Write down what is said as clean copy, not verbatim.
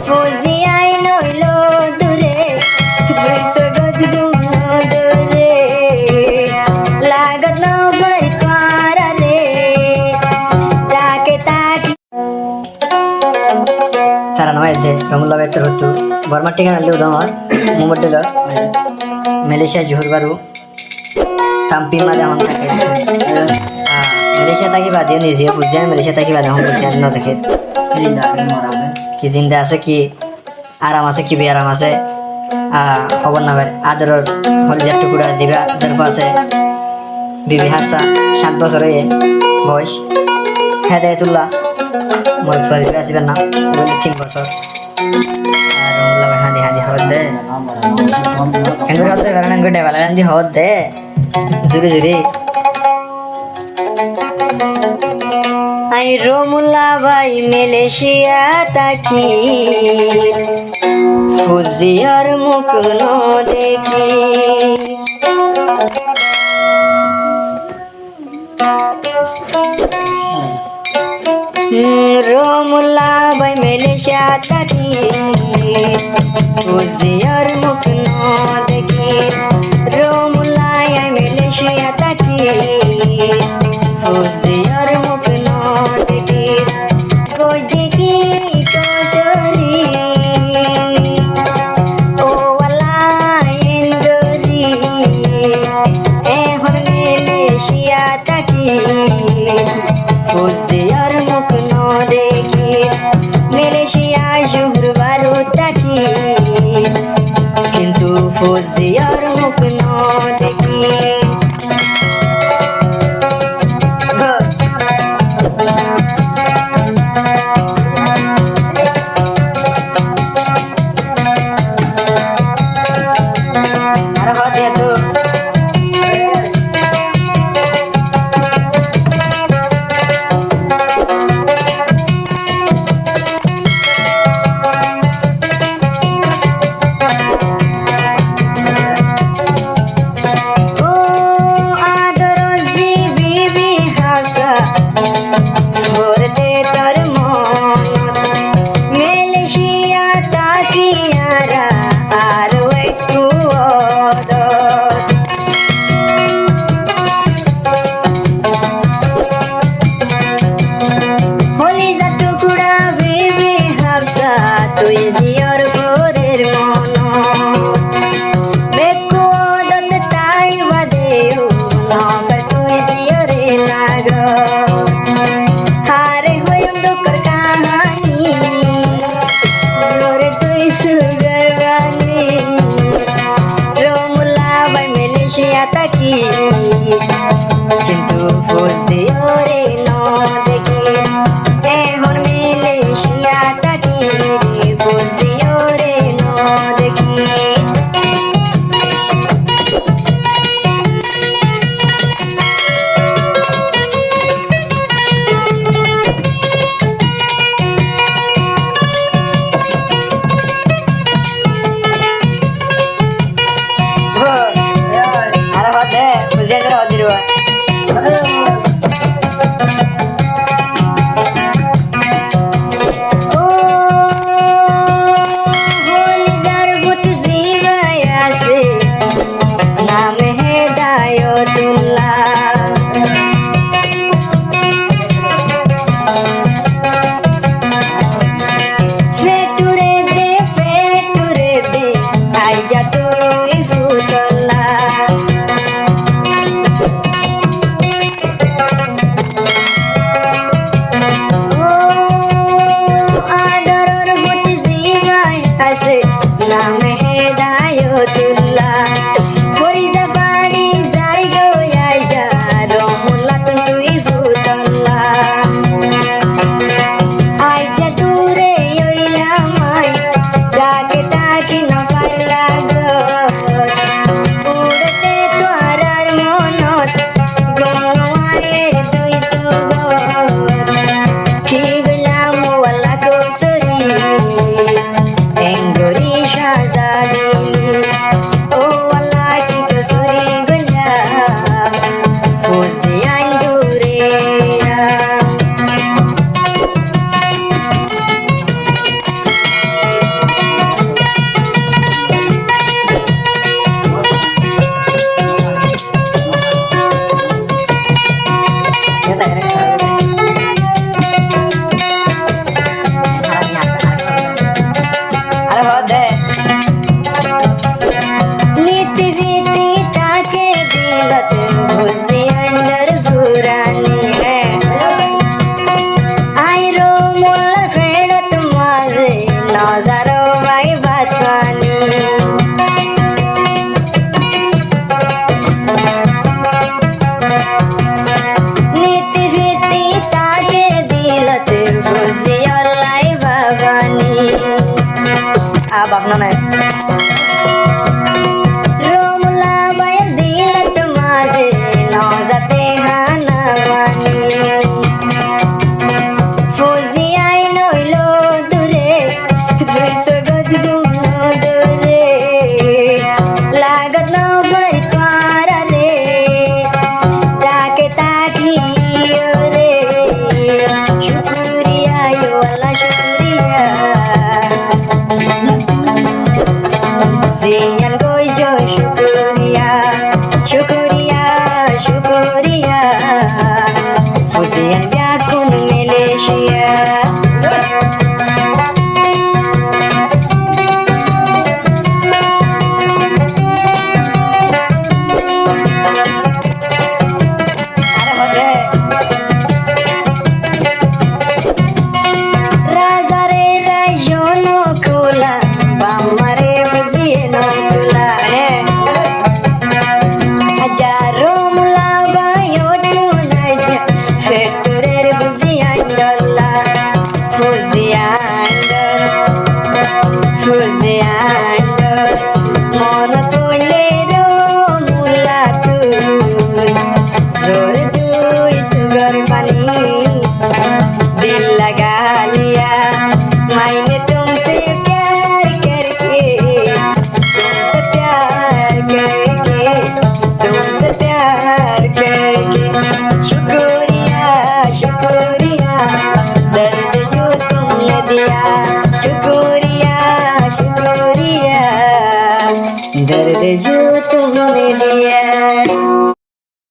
ফজিয়াই নইল দূরে জগৎ দূরে লাগত নভর করারে তাকে তাকে তারা নয় যে রমুল্লা ব্যক্তর হতো বর্মার ঠিকানা লিউ দমর মুম্বই মালয়েশিয়া জোহর বারু তাম্পি মাদে হন থাকে মালয়েশিয়া থাকি বাদে নিজে বুঝছেন মালয়েশিয়া থাকি বাদে হন বুঝছেন ন দেখে কি জিন্দা আছে কি আরাম আছে কি বেআরাম আছে খবর না ভাই আদরের হলজার টুকুরা দিবা জরফা আছে বিবি হাসা 7 বছর হয়ে বয়স হেদায়তুল্লাহ মত ফাজিল আসবেন না বলে 3 বছর আর রমুল্লা ভাই হাদি হাদি হদ দে এনগর হদ দে কারণ এনগর ডেভালা হাদি হদ দে জুরি জুরি আই রমুল্লা ভাই মালয়েশিয়া তাকি ফুজিয়ার মুখ ন দেখি রমুল্লা ভাই মালয়েশিয়া তাকি ফুজিয়ার মুখ ন দেখি রমুল্লা মালয়েশিয়া তাকি ফুজিয়ার মুখ ন দেখি কই দেখি কসরি ও ওয়ালা ইন্দরি এখন মালয়েশিয়া তাকি ফুজিয়ার মুখ ন দেখি মালয়েশিয়া জোহর বারু তাকি কিন্তু ফুজিয়ার মুখ ন দেখি তাকি কিন্তু ফুজিয়ারে ন দেখি এখন মালয়েশিয়া তাকি ফুজিয়ারে ন দেখি नजारो भाई बात मानी नीति भीति ताके दिलत बुझियलाई भवानी अब अपना में रोमला भाई दिलत माजे नजाते हाना बानी फौजियाई नइलो दूरे जुइसगत गुनो दूरे लागत न भई तारा रे ताके ताकियो रे शुक्रिया यो अल्लाह शुक्रिया जियान गोइजो शुक्रिया शुक्रिया शुक्रिया फौजियान ब्याकुन मलेशिया राजा रे राजोनो कुला बामारे बुझिनो कुला हजारो मुला बायो तू नाजा फेटुरेर बुझियानला फुजियान मन तुले रो मुला तू जोर दुई सुगर पानी दिल लगा लिया मैंने तुमसे प्यार करके तुमसे प्यार करके शुक्रिया शुक्रिया दर्द जो तुमने दिया